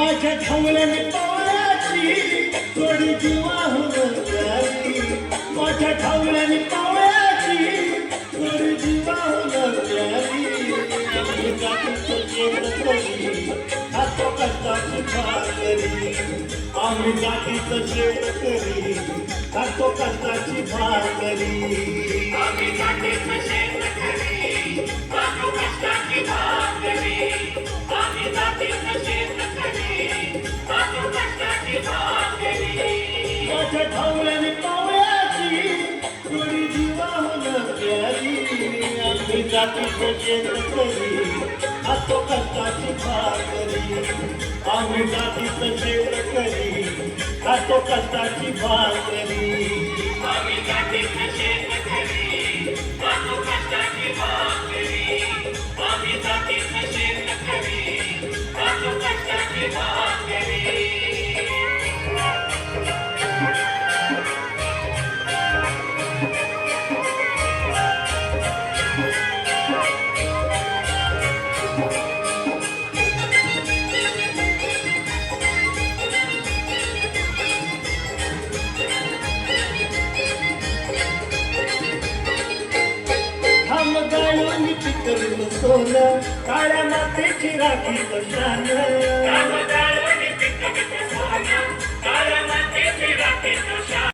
माझ्या ढवळ्याने पावळ्याची थोडी जीवाहून प्यारी, माझ्या ढवळ्याने पावळ्याची थोडी जीवाहून प्यारी. आम्ही जातीचं शेतकरी खातो कष्टाची भाकरी, आम्ही जातीचं शेतकरी खातो कष्टाची भाकरी. आम्ही जातीचं शेतकरी खातो कष्टाची भाकरी, आम्ही जातीचं शेतकरी खातो कष्टाची भाकरी. माझ्या ढवळ्याने पावळ्याची थोडी जीवाहून प्यारी, आम्ही जातीचं शेतकरी खातो कष्टाची भाकरी, आम्ही जातीचं शेतकरी खातो कष्टाची भाकरी. आम्ही जातीचं शेतकरी खातो कष्टाची भाकरी, आम्ही जातीचं शेतकरी खातो कष्टाची भाकरी. हम गायोनी पितळून सोनं, काळ्या मातेची राखी शान.